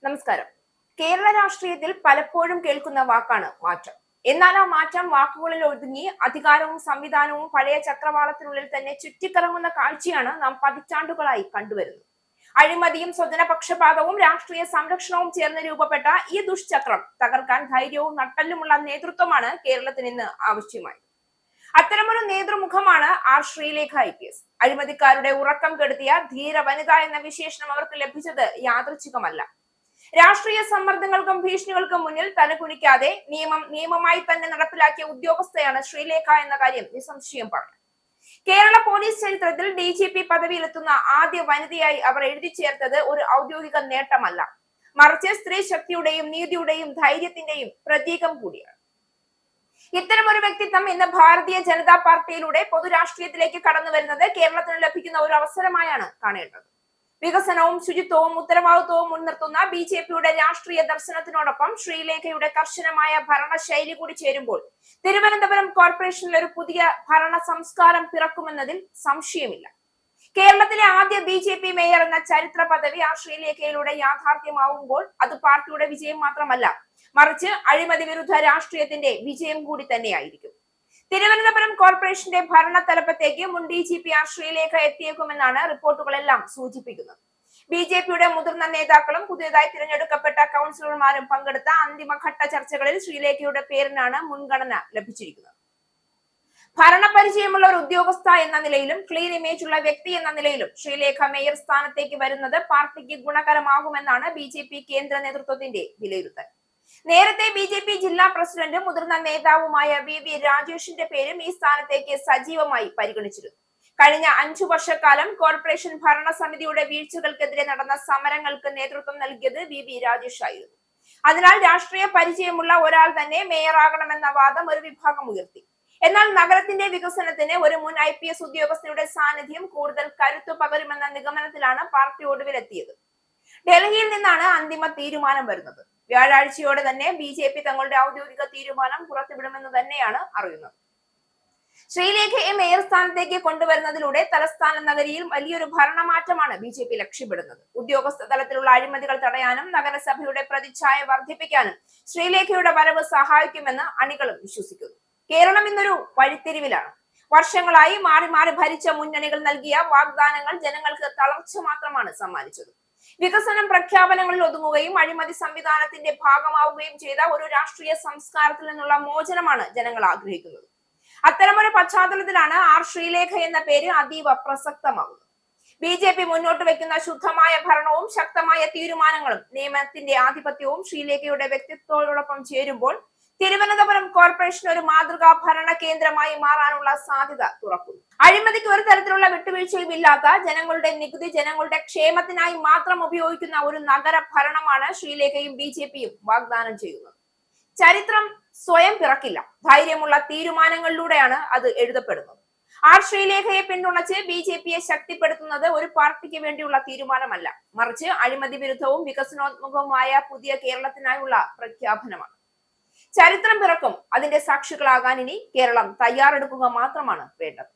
നമസ്കാരം. കേരള രാഷ്ട്രീയത്തിൽ പലപ്പോഴും കേൾക്കുന്ന വാക്കാണ് മാറ്റം. എന്നാൽ ആ മാറ്റം വാക്കുകളിൽ ഒതുങ്ങി അധികാരവും സംവിധാനവും പഴയ ചക്രവാളത്തിനുള്ളിൽ തന്നെ ചുറ്റിക്കറങ്ങുന്ന കാഴ്ചയാണ് നാം പതിറ്റാണ്ടുകളായി കണ്ടുവരുന്നത്. അഴിമതിയും സ്വജനപക്ഷപാതവും രാഷ്ട്രീയ സംരക്ഷണവും ചേർന്ന് രൂപപ്പെട്ട ഈ ദുഷ്ചക്രം തകർക്കാൻ ധൈര്യവും നട്ടെല്ലുമുള്ള നേതൃത്വമാണ് കേരളത്തിന് ഇന്ന് ആവശ്യമായത്. അത്തരമൊരു നേതൃമുഖമാണ് ആർ ശ്രീലേഖ IPS. അഴിമതിക്കാരുടെ ഉറക്കം കെടുത്തിയ ധീര വനിത എന്ന വിശേഷണം അവർക്ക് ലഭിച്ചത് യാദൃച്ഛികമല്ല. രാഷ്ട്രീയ സമ്മർദ്ദങ്ങൾക്കും ഭീഷണികൾക്കും മുന്നിൽ തലകുനിക്കാതെ നിയമമായി തന്നെ നടപ്പിലാക്കിയ ഉദ്യോഗസ്ഥയാണ് ശ്രീലേഖ എന്ന കാര്യം നിസ്സംശയം പറഞ്ഞു. കേരള പോലീസ് ചരിത്രത്തിൽ DGP പദവിയിലെത്തുന്ന ആദ്യ വനിതയായി അവർ എഴുതി ചേർത്തത് ഒരു ഔദ്യോഗിക നേട്ടമല്ല, മറിച്ച് സ്ത്രീ ശക്തിയുടെയും നീതിയുടെയും ധൈര്യത്തിന്റെയും പ്രതീകം കൂടിയാണ്. ഇത്തരമൊരു വ്യക്തിത്വം ഇന്ന് ഭാരതീയ ജനതാ പാർട്ടിയിലൂടെ പൊതുരാഷ്ട്രീയത്തിലേക്ക് കടന്നു വരുന്നത് കേരളത്തിന് ലഭിക്കുന്ന ഒരു അവസരമായാണ് കാണേണ്ടത്. വികസനവും ശുചിത്വവും ഉത്തരവാദിത്വവും മുൻനിർത്തുന്ന BJPയുടെ രാഷ്ട്രീയ ദർശനത്തിനോടൊപ്പം ശ്രീലേഖയുടെ കർശനമായ ഭരണശൈലി കൂടി ചേരുമ്പോൾ തിരുവനന്തപുരം കോർപ്പറേഷനിൽ ഒരു പുതിയ ഭരണ സംസ്കാരം പിറക്കുമെന്നതിൽ സംശയമില്ല. കേരളത്തിലെ ആദ്യ BJP മേയർ എന്ന ചരിത്ര പദവി ആ ശ്രീലേഖയിലൂടെ യാഥാർത്ഥ്യമാവുമ്പോൾ അത് പാർട്ടിയുടെ വിജയം മാത്രമല്ല, മറിച്ച് അഴിമതി വിരുദ്ധ രാഷ്ട്രീയത്തിന്റെ വിജയം കൂടി തന്നെയായിരിക്കും. തിരുവനന്തപുരം കോർപ്പറേഷന്റെ ഭരണ തലപ്പത്തേക്ക് മുൻ DGP ആർ ശ്രീലേഖ എത്തിയേക്കുമെന്നാണ് റിപ്പോർട്ടുകളെല്ലാം സൂചിപ്പിക്കുന്നത്. BJPയുടെ മുതിർന്ന നേതാക്കളും പുതിയതായി തിരഞ്ഞെടുക്കപ്പെട്ട കൗൺസിലർമാരും പങ്കെടുത്ത അന്തിമഘട്ട ചർച്ചകളിൽ ശ്രീലേഖയുടെ പേരിനാണ് മുൻഗണന ലഭിച്ചിരിക്കുന്നത്. ഭരണപരിചയമുള്ള ഒരു ഉദ്യോഗസ്ഥ എന്ന നിലയിലും ക്ലീൻ ഇമേജ് ഉള്ള വ്യക്തി എന്ന നിലയിലും ശ്രീലേഖ മേയർ സ്ഥാനത്തേക്ക് വരുന്നത് പാർട്ടിക്ക് ഗുണകരമാകുമെന്നാണ് BJP കേന്ദ്ര നേതൃത്വത്തിന്റെ വിലയിരുത്തൽ. നേരത്തെ BJP ജില്ലാ പ്രസിഡന്റ് മുതിർന്ന നേതാവുമായ VV രാജേഷിന്റെ പേരും ഈ സ്ഥാനത്തേക്ക് സജീവമായി പരിഗണിച്ചിരുന്നു. കഴിഞ്ഞ 5 വർഷക്കാലം കോർപ്പറേഷൻ ഭരണസമിതിയുടെ വീഴ്ചകൾക്കെതിരെ നടന്ന സമരങ്ങൾക്ക് നേതൃത്വം നൽകിയത് VV രാജേഷ് ആയിരുന്നു. അതിനാൽ രാഷ്ട്രീയ പരിചയമുള്ള ഒരാൾ തന്നെ മേയറാകണമെന്ന വാദം ഒരു വിഭാഗം ഉയർത്തി. എന്നാൽ നഗരത്തിന്റെ വികസനത്തിന് ഒരു മുൻ IPS ഉദ്യോഗസ്ഥയുടെ സാന്നിധ്യം കൂടുതൽ കരുത്തു പകരുമെന്ന നിഗമനത്തിലാണ് പാർട്ടി ഒടുവിലെത്തിയത്. ഡൽഹിയിൽ നിന്നാണ് അന്തിമ തീരുമാനം വരുന്നത്. വ്യാഴാഴ്ചയോടെ തന്നെ BJP തങ്ങളുടെ ഔദ്യോഗിക തീരുമാനം പുറത്തുവിടുമെന്ന് തന്നെയാണ് അറിയുന്നത്. ശ്രീലേഖയെ മേയർ സ്ഥാനത്തേക്ക് കൊണ്ടുവരുന്നതിലൂടെ തലസ്ഥാന നഗരിയിൽ വലിയൊരു ഭരണമാറ്റമാണ് BJP ലക്ഷ്യമിടുന്നത്. ഉദ്യോഗസ്ഥ തലത്തിലുള്ള അഴിമതികൾ തടയാനും നഗരസഭയുടെ പ്രതിച്ഛായ വർദ്ധിപ്പിക്കാനും ശ്രീലേഖയുടെ വരവ് സഹായിക്കുമെന്ന് അണികളും വിശ്വസിക്കുന്നു. കേരളം ഇന്നൊരു വഴിത്തിരിവിലാണ്. വർഷങ്ങളായി മാറി മാറി ഭരിച്ച മുന്നണികൾ നൽകിയ വാഗ്ദാനങ്ങൾ ജനങ്ങൾക്ക് തളർച്ച മാത്രമാണ് സമ്മാനിച്ചത്. വികസനം പ്രഖ്യാപനങ്ങളിൽ ഒതുങ്ങുകയും അഴിമതി സംവിധാനത്തിന്റെ ഭാഗമാവുകയും ചെയ്ത ഒരു രാഷ്ട്രീയ സംസ്കാരത്തിൽ നിന്നുള്ള മോചനമാണ് ജനങ്ങൾ ആഗ്രഹിക്കുന്നത്. അത്തരമൊരു പശ്ചാത്തലത്തിലാണ് ആർ ശ്രീലേഖ എന്ന പേര് അതീവ പ്രസക്തമാകുന്നത്. BJP മുന്നോട്ട് വെക്കുന്ന ശുദ്ധമായ ഭരണവും ശക്തമായ തീരുമാനങ്ങളും നിയമത്തിന്റെ ആധിപത്യവും ശ്രീലേഖയുടെ വ്യക്തിത്വത്തോടൊപ്പം ചേരുമ്പോൾ തിരുവനന്തപുരം കോർപ്പറേഷൻ ഒരു മാതൃകാ ഭരണ കേന്ദ്രമായി മാറാനുള്ള സാധ്യത തുറക്കുന്നു. അഴിമതിക്ക് ഒരു തരത്തിലുള്ള വിട്ടുവീഴ്ചയും ഇല്ലാത്ത ജനങ്ങളുടെ നികുതി ജനങ്ങളുടെ ക്ഷേമത്തിനായി മാത്രം ഉപയോഗിക്കുന്ന ഒരു നഗര ഭരണമാണ് ശ്രീലേഖയും BJPയും വാഗ്ദാനം ചെയ്യുന്നത്. ചരിത്രം സ്വയം പിറക്കില്ല, ധൈര്യമുള്ള തീരുമാനങ്ങളിലൂടെയാണ് അത് എഴുതപ്പെടുന്നത്. ആർ ശ്രീലേഖയെ പിന്തുണച്ച് BJPയെ ശക്തിപ്പെടുത്തുന്നത് ഒരു പാർട്ടിക്ക് വേണ്ടിയുള്ള തീരുമാനമല്ല, മറിച്ച് അഴിമതി വിരുദ്ധവും വികസനോന്മുഖവുമായ പുതിയ കേരളത്തിനായുള്ള പ്രഖ്യാപനമാണ്. ചരിത്രം പിറക്കും. അതിന്റെ സാക്ഷികളാകാൻ ഇനി കേരളം തയ്യാറെടുക്കുക മാത്രമാണ് വേണ്ടത്.